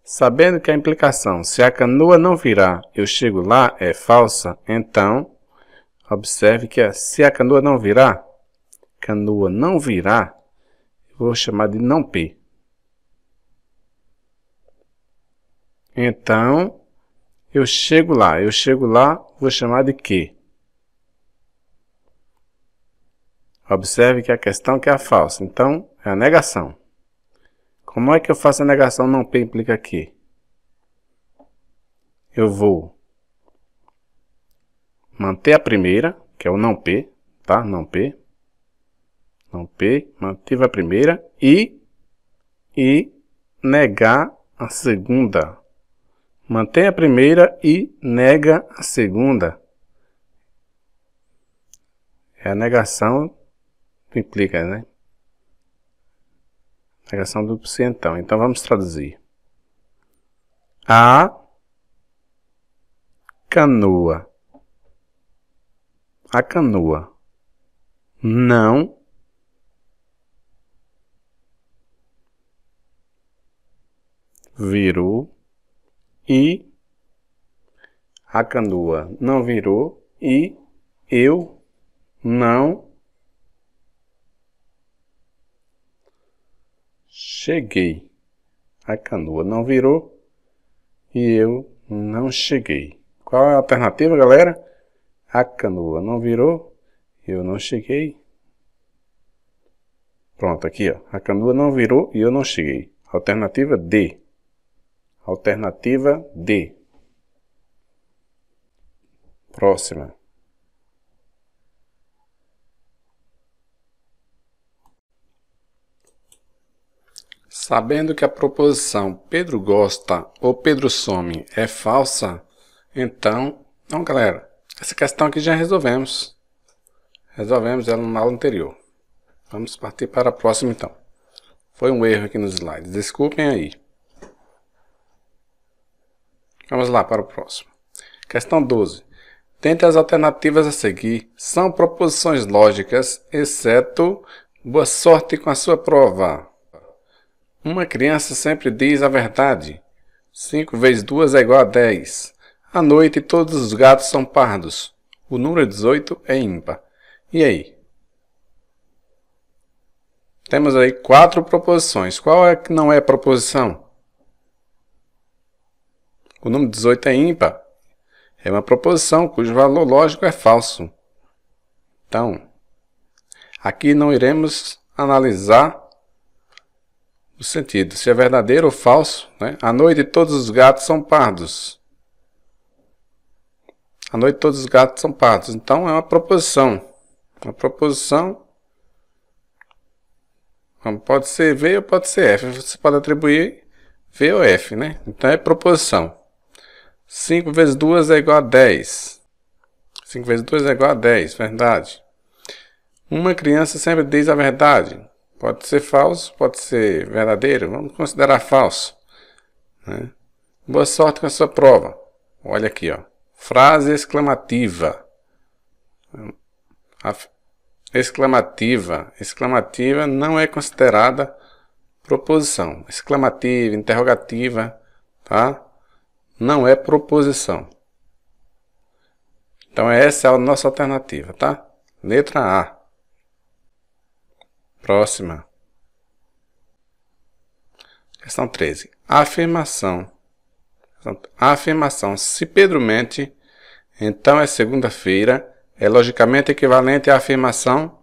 Sabendo que a implicação se a canoa não virá, eu chego lá é falsa, então, observe que se a canoa não virá, eu vou chamar de não P. Então, eu chego lá, vou chamar de que. Observe que a questão que é a falsa, então é a negação. Como é que eu faço a negação não P implica que? Eu vou manter a primeira, que é o não P, tá? Não P, mantive a primeira e negar a segunda. Mantém a primeira e nega a segunda. É a negação que implica, né? Negação do se então. Então vamos traduzir. A canoa não virou e a canoa não virou e eu não cheguei. A canoa não virou e eu não cheguei. Qual é a alternativa, galera? A canoa não virou, eu não cheguei. Pronto, aqui, ó. A canoa não virou e eu não cheguei. Alternativa D. Alternativa D. Próxima. Sabendo que a proposição Pedro gosta ou Pedro some é falsa, então, não, galera, essa questão aqui já resolvemos. Resolvemos ela na aula anterior. Vamos partir para a próxima, então. Foi um erro aqui nos slides. Desculpem aí. Vamos lá para o próximo. Questão 12. Dentre as alternativas a seguir, são proposições lógicas, exceto boa sorte com a sua prova. Uma criança sempre diz a verdade. 5 vezes 2 é igual a 10. À noite todos os gatos são pardos. O número 18 é ímpar. E aí? Temos aí 4 proposições. Qual é que não é proposição? O número 18 é ímpar. É uma proposição cujo valor lógico é falso. Então, aqui não iremos analisar o sentido, se é verdadeiro ou falso, né? À noite todos os gatos são pardos. À noite todos os gatos são pardos. Então é uma proposição. Uma proposição pode ser V ou pode ser F. Você pode atribuir V ou F, né? Então é proposição. 5 vezes 2 é igual a 10. 5 vezes 2 é igual a 10, verdade. Uma criança sempre diz a verdade. Pode ser falso, pode ser verdadeiro. Vamos considerar falso, né? Boa sorte com a sua prova. Olha aqui, ó. Frase exclamativa. Exclamativa não é considerada proposição. Exclamativa, interrogativa, tá? Não é proposição. Então essa é a nossa alternativa, tá? Letra A. Próxima. Questão 13. Afirmação. A afirmação se Pedro mente, então é segunda-feira, é logicamente equivalente à afirmação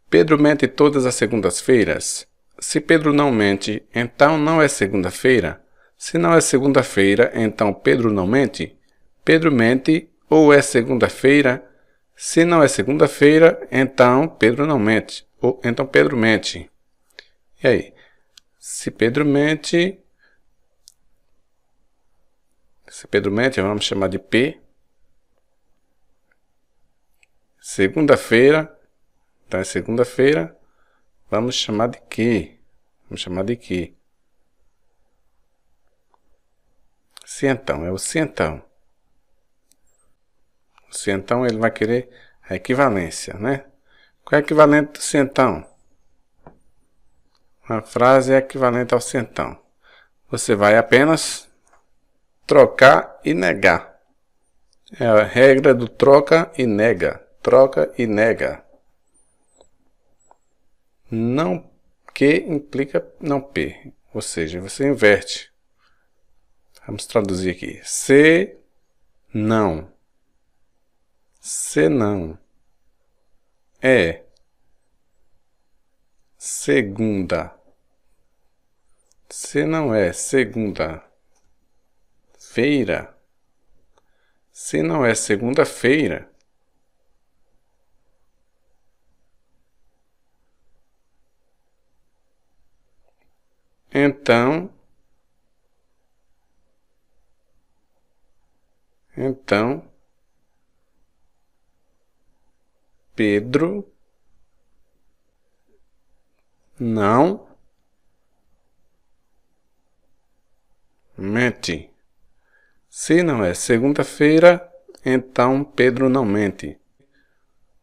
Pedro mente todas as segundas-feiras. Se Pedro não mente, então não é segunda-feira. Se não é segunda-feira, então Pedro não mente. Pedro mente ou é segunda-feira. Se não é segunda-feira, então Pedro não mente. Ou então Pedro mente. E aí? Se Pedro mente, vamos chamar de P. Segunda-feira, então é segunda-feira, vamos chamar de Q. Vamos chamar de Q. Se então, é o se então. O se então ele vai querer a equivalência, né? Qual é o equivalente do se então? Uma frase é equivalente ao se então. você vai apenas trocar e negar. É a regra do troca e nega. Troca e nega. Não que implica não P. Ou seja, você inverte. Vamos traduzir aqui. Se não. Se não. É. Segunda. Se não é segunda-feira. Se não é segunda-feira. Então, Pedro não mente. Se não é segunda-feira, então Pedro não mente.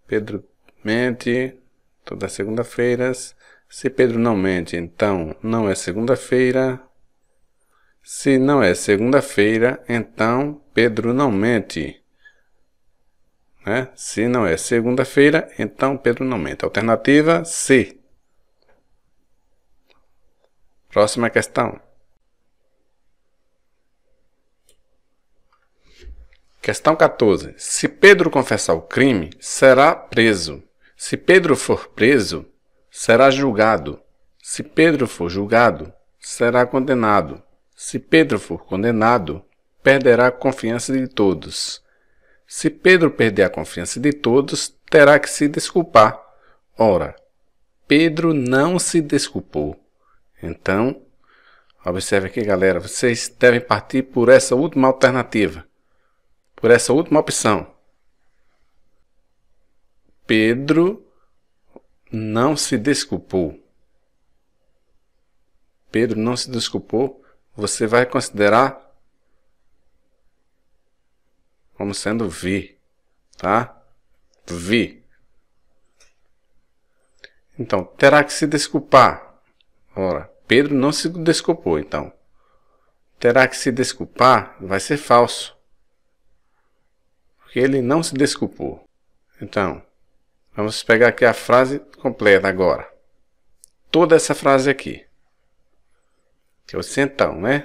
Pedro mente todas as segunda-feiras. Se Pedro não mente, então não é segunda-feira. Se não é segunda-feira, então Pedro não mente. Né? Se não é segunda-feira, então Pedro não mente. Alternativa C. Próxima questão. Questão 14. Se Pedro confessar o crime, será preso. Se Pedro for preso, será julgado. Se Pedro for julgado, será condenado. Se Pedro for condenado, perderá a confiança de todos. Se Pedro perder a confiança de todos, terá que se desculpar. Ora, Pedro não se desculpou. Então, observe aqui, galera, vocês devem partir por essa última alternativa. Por essa última opção. Pedro não se desculpou. Pedro não se desculpou. Você vai considerar como sendo V, tá? V. Então, terá que se desculpar. Ora, Pedro não se desculpou, então. Terá que se desculpar, vai ser falso. Porque ele não se desculpou. Então, vamos pegar aqui a frase completa agora. Toda essa frase aqui. Que é o então, né?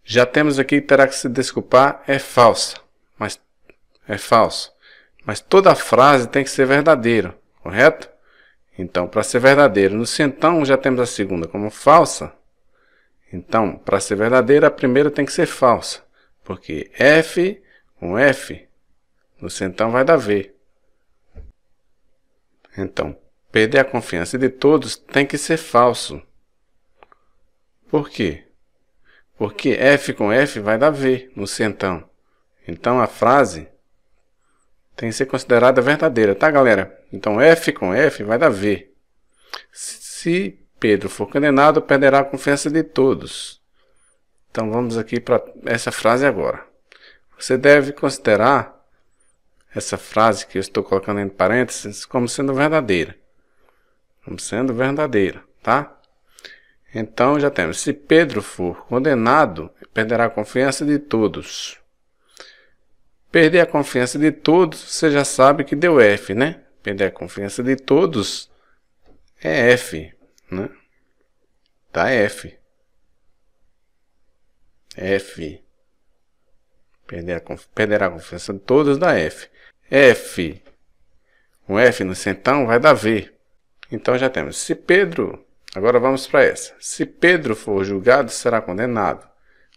Já temos aqui, terá que se desculpar, é falsa. Mas é falso. Mas toda a frase tem que ser verdadeira, correto? Então, para ser verdadeiro, no então já temos a segunda como falsa. Então, para ser verdadeira, a primeira tem que ser falsa. Porque F com F, no então vai dar V. Então, perder a confiança de todos tem que ser falso. Por quê? Porque F com F vai dar V no então. Então, a frase tem que ser considerada verdadeira, tá, galera? Então, F com F vai dar V. Se Pedro for condenado, perderá a confiança de todos. Então, vamos aqui para essa frase agora. Você deve considerar essa frase que eu estou colocando entre parênteses como sendo verdadeira. Como sendo verdadeira, tá? Então, já temos. Se Pedro for condenado, perderá a confiança de todos. Perder a confiança de todos, você já sabe que deu F, né? Perder a confiança de todos é F, né? Tá F. F. Perderá a confiança de todos dá F. F. Com F no então vai dar V. Então já temos. Se Pedro... Agora vamos para essa. Se Pedro for julgado, será condenado.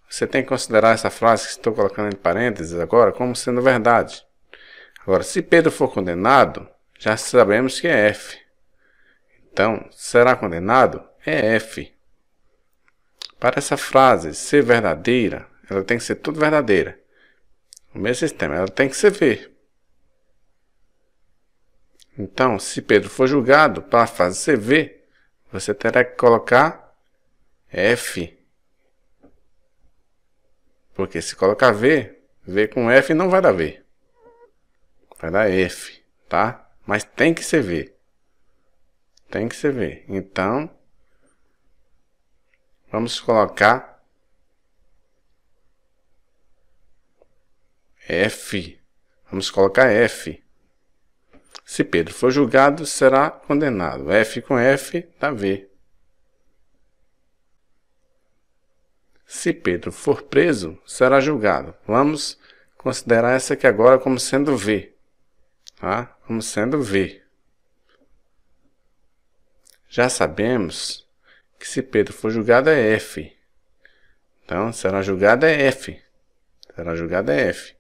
Você tem que considerar essa frase que estou colocando entre parênteses agora como sendo verdade. Agora, se Pedro for condenado, já sabemos que é F. Então, será condenado? É F. Para essa frase ser verdadeira, ela tem que ser tudo verdadeira. O mesmo sistema, ela tem que ser V. Então, se Pedro for julgado, para a frase ser V, você terá que colocar F. Porque se colocar V, V com F não vai dar V. Vai dar F, tá? Mas tem que ser V. Tem que ser V. Então, vamos colocar F. Vamos colocar F. Se Pedro for julgado, será condenado. F com F dá V. Se Pedro for preso, será julgado. Vamos considerar essa aqui agora como sendo V. Tá? Como sendo V. Já sabemos que se Pedro for julgado é F. Então, será julgado é F. Será julgado é F.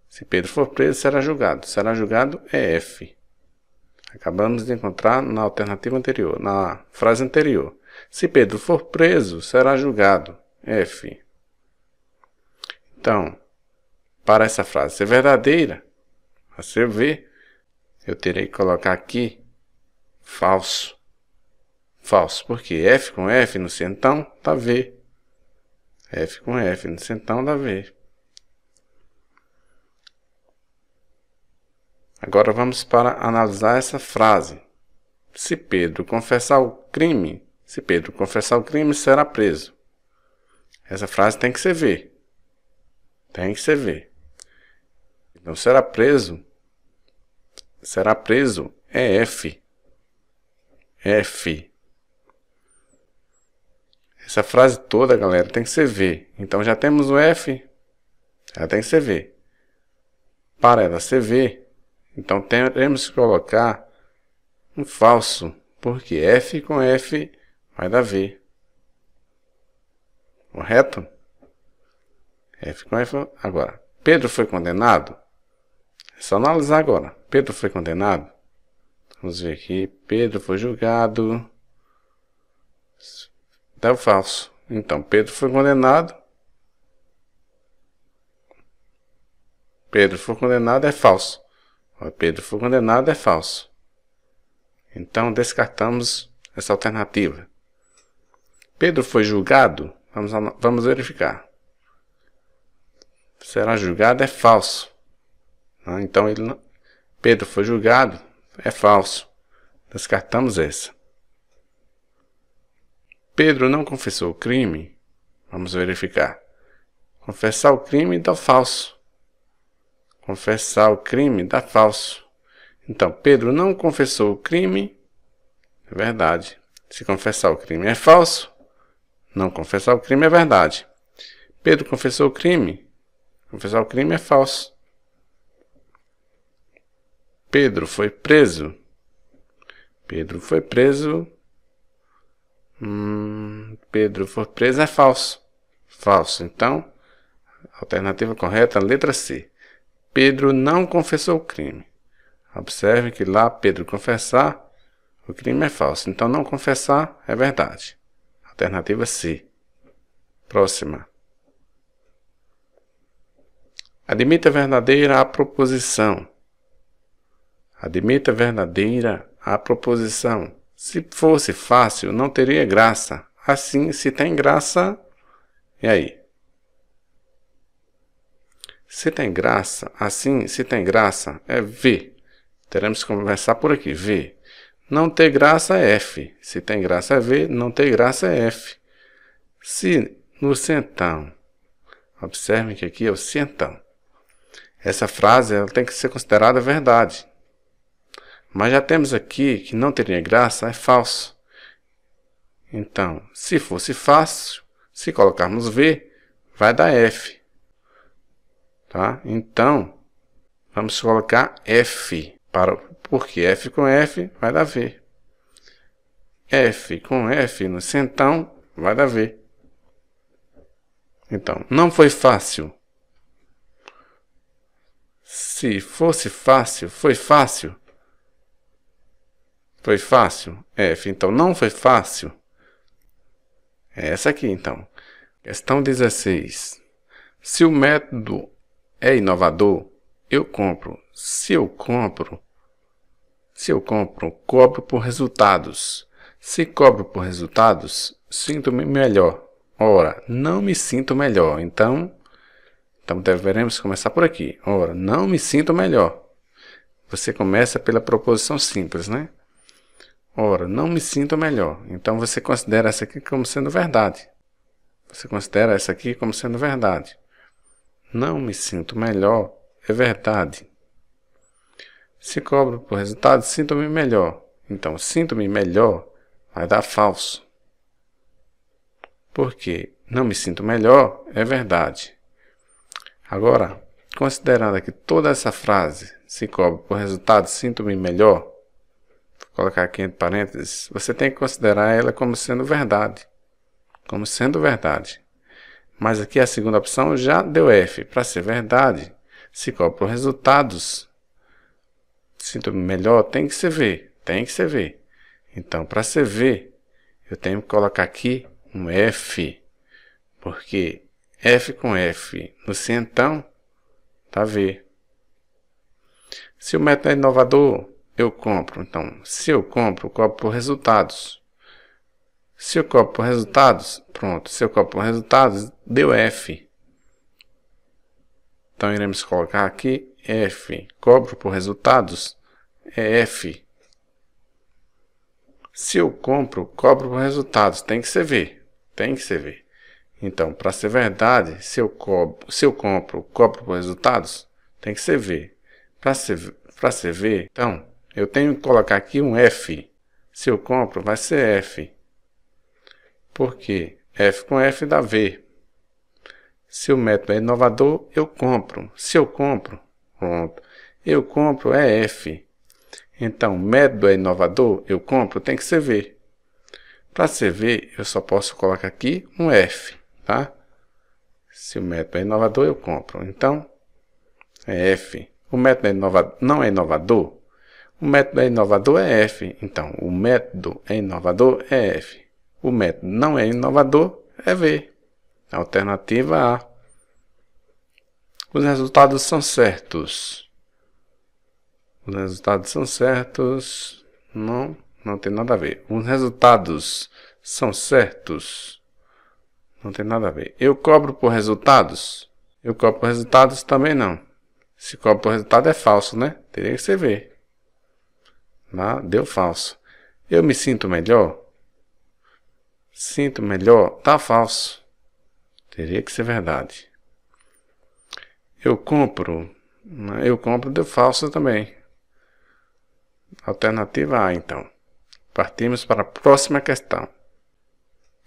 Se Pedro for preso, será julgado. Será julgado é F. Acabamos de encontrar na alternativa anterior, na frase anterior. Se Pedro for preso, será julgado. F. Então, para essa frase ser verdadeira, para ser V, eu terei que colocar aqui falso. Falso, porque F com F no centão dá V. F com F no centão dá V. Agora vamos para analisar essa frase. Se Pedro confessar o crime, será preso. Essa frase tem que ser V. Tem que ser V. Então será preso é F. F. Essa frase toda, galera, tem que ser V. Então já temos o F, ela tem que ser V. Para ela ser V, então teremos que colocar um falso, porque F com F vai dar V. Correto? F com F. Agora, Pedro foi condenado? É só analisar agora. Pedro foi condenado? Vamos ver aqui. Pedro foi julgado. Dá o falso. Então, Pedro foi condenado. Pedro foi condenado é falso. Pedro foi condenado é falso. Então, descartamos essa alternativa. Pedro foi julgado? Vamos verificar. Será julgado é falso. Então, Pedro foi julgado é falso. Descartamos essa. Pedro não confessou o crime? Vamos verificar. Confessar o crime dá falso. Confessar o crime dá falso. Então, Pedro não confessou o crime. É verdade. Se confessar o crime é falso, não confessar o crime é verdade. Pedro confessou o crime. Confessar o crime é falso. Pedro foi preso. Pedro foi preso. Pedro foi preso é falso. Falso. Então, a alternativa correta é a letra C. Pedro não confessou o crime. Observe que lá Pedro confessar, o crime é falso. Então, não confessar é verdade. Alternativa C. Próxima. Admita verdadeira a proposição. Admita verdadeira a proposição. Se fosse fácil, não teria graça. Assim, se tem graça, e aí? Se tem graça, assim, se tem graça, é V. Teremos que conversar por aqui, V. Não ter graça é F. Se tem graça é V, não ter graça é F. Se no centão, observem que aqui é o centão. Essa frase ela tem que ser considerada verdade. Mas já temos aqui que não teria graça é falso. Então, se fosse fácil, se colocarmos V, vai dar F. Tá? Então, vamos colocar F. Porque F com F vai dar V. F com F no centão vai dar V. Então, não foi fácil. Se fosse fácil, foi fácil. Foi fácil? F. Então, não foi fácil. É essa aqui, então. Questão 16. Se o método é inovador, eu compro. Se eu compro, cobro por resultados. Se cobro por resultados, sinto-me melhor. Ora, não me sinto melhor. Então deveremos começar por aqui. Ora, não me sinto melhor. Você começa pela proposição simples, né? Ora, não me sinto melhor. Então você considera essa aqui como sendo verdade. Você considera essa aqui como sendo verdade. Não me sinto melhor é verdade. Se cobro por resultado, sinto-me melhor. Então, sinto-me melhor vai dar falso. Porque não me sinto melhor é verdade. Agora, considerando aqui toda essa frase, se cobro por resultado, sinto-me melhor, vou colocar aqui entre parênteses, você tem que considerar ela como sendo verdade. Como sendo verdade. Mas aqui a segunda opção já deu F. Para ser verdade, se cobro por resultados, sinto-me melhor, tem que ser V. Tem que ser V. Então, para ser V, eu tenho que colocar aqui um F. Porque F com F no se então, dá V. Se o método é inovador, eu compro. Então, se eu compro, cobro por resultados. Se eu cobro por resultados, pronto. Se eu cobro por resultados, deu F. Então, iremos colocar aqui F. Cobro por resultados, é F. Se eu compro, cobro por resultados, tem que ser V. Tem que ser V. Então, para ser verdade, se eu compro, cobro por resultados, tem que ser V. Para ser V, então, eu tenho que colocar aqui um F. Se eu compro, vai ser F. Porque F com F dá V. Se o método é inovador, eu compro. Se eu compro, pronto. Eu compro é F. Então, método é inovador, eu compro, tem que ser V. Para ser V, eu só posso colocar aqui um F, tá? Se o método é inovador, eu compro. Então, é F. O método não é inovador? O método é inovador é F. Então, o método é inovador é F. O método não é inovador é V. Alternativa A. Os resultados são certos. Os resultados são certos. Não tem nada a ver. Os resultados são certos. Não tem nada a ver. Eu cobro por resultados? Eu cobro por resultados também não. Se cobro por resultado é falso, né? Teria que ser V. Deu falso. Eu me sinto melhor? Sinto melhor, tá falso. Teria que ser verdade. Eu compro deu falso também. Alternativa A, então. Partimos para a próxima questão.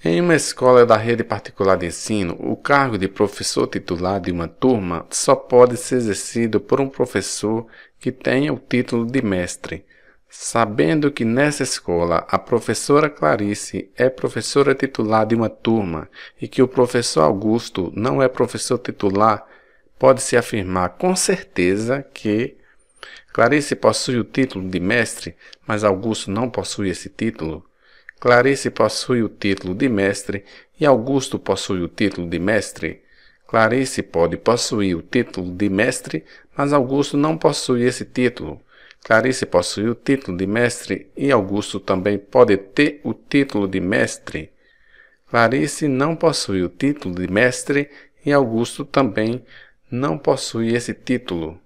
Em uma escola da rede particular de ensino, o cargo de professor titular de uma turma só pode ser exercido por um professor que tenha o título de mestre. Sabendo que nessa escola a professora Clarice é professora titular de uma turma e que o professor Augusto não é professor titular, pode-se afirmar com certeza que Clarice possui o título de mestre, mas Augusto não possui esse título. Clarice possui o título de mestre e Augusto possui o título de mestre. Clarice pode possuir o título de mestre, mas Augusto não possui esse título. Clarice possui o título de mestre e Augusto também pode ter o título de mestre. Clarice não possui o título de mestre e Augusto também não possui esse título.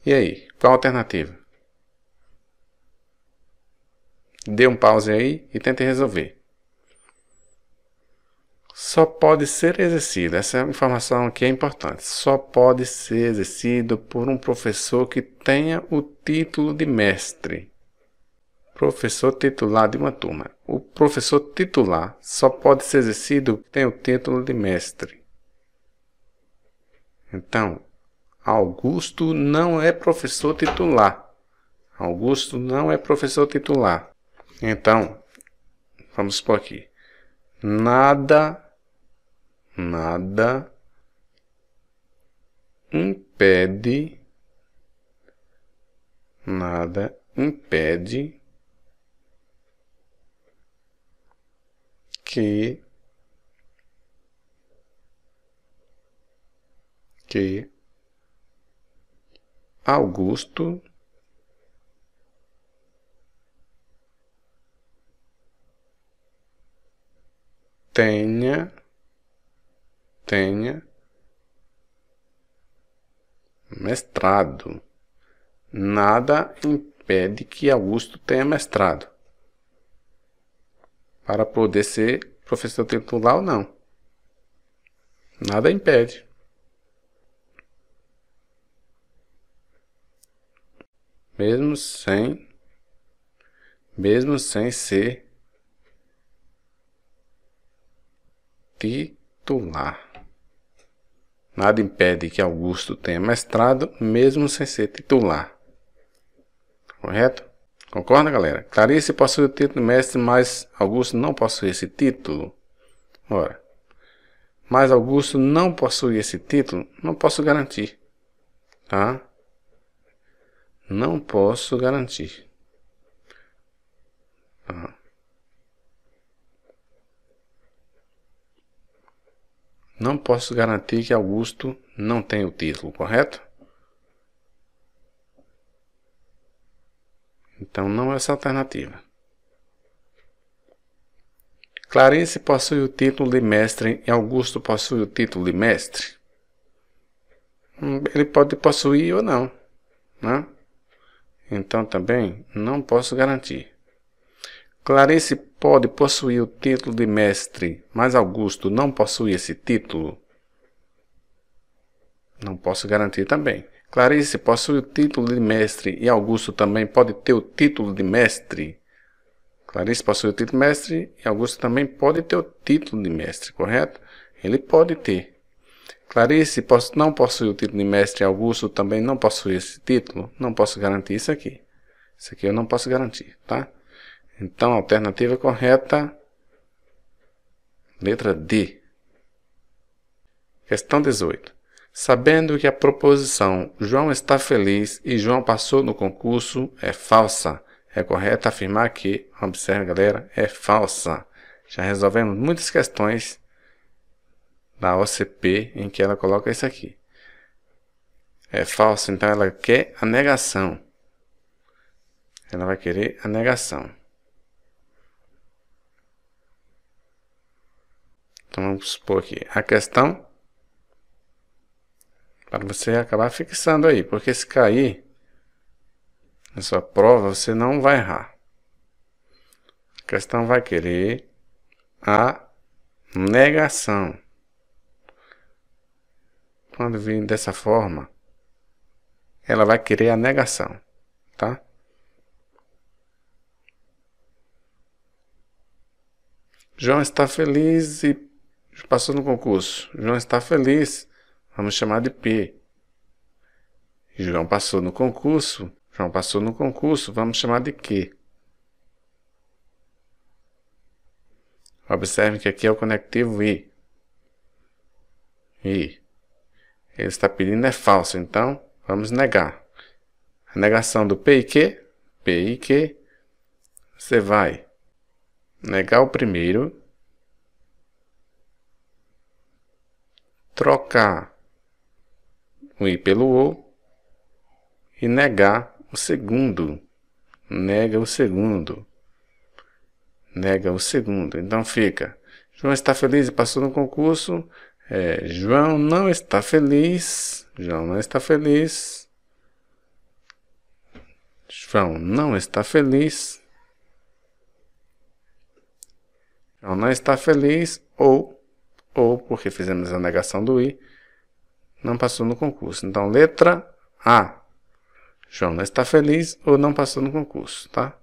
E aí, qual a alternativa? Dê um pause aí e tente resolver. Só pode ser exercido, essa informação aqui é importante, só pode ser exercido por um professor que tenha o título de mestre. Professor titular de uma turma. O professor titular só pode ser exercido que tem o título de mestre. Então, Augusto não é professor titular. Augusto não é professor titular. Então, vamos por aqui. Nada impede que Augusto tenha mestrado. Nada impede que Augusto tenha mestrado. Para poder ser professor titular ou não. Nada impede. Mesmo sem ser titular. Nada impede que Augusto tenha mestrado, mesmo sem ser titular. Correto? Concorda, galera? Clarice possui o título de mestre, mas Augusto não possui esse título. Ora, mas Augusto não possui esse título, não posso garantir. Tá? Não posso garantir. Tá? Não posso garantir que Augusto não tenha o título, correto? Então não é essa alternativa. Clarice possui o título de mestre e Augusto possui o título de mestre? Ele pode possuir ou não, né? Então também não posso garantir. Clarice pode possuir o título de mestre, mas Augusto não possui esse título? Não posso garantir também. Clarice possui o título de mestre e Augusto também pode ter o título de mestre? Clarice possui o título de mestre e Augusto também pode ter o título de mestre, correto? Ele pode ter. Clarice não possui o título de mestre e Augusto também não possui esse título? Não posso garantir isso aqui. Isso aqui eu não posso garantir, tá? Então, a alternativa correta, letra D. Questão 18. Sabendo que a proposição João está feliz e João passou no concurso é falsa, é correto afirmar que, observe galera, é falsa. Já resolvemos muitas questões da OCP em que ela coloca isso aqui. É falso, então ela quer a negação. Ela vai querer a negação. Então vamos supor aqui a questão para você acabar fixando aí, porque se cair na sua prova você não vai errar. A questão vai querer a negação. Quando vir dessa forma, ela vai querer a negação, tá? João está feliz e passou no concurso. João está feliz, vamos chamar de P. João passou no concurso. João passou no concurso, vamos chamar de Q. Observe que aqui é o conectivo I. I. Ele está pedindo é falso, então vamos negar. A negação do P e Q, você vai negar o primeiro, trocar o I pelo O e negar o segundo. Nega o segundo. Nega o segundo. Então fica, João está feliz e passou no concurso. João não está feliz. João não está feliz. João não está feliz. João não está feliz ou porque fizemos a negação do I, não passou no concurso. Então, letra A. João não está feliz ou não passou no concurso, tá?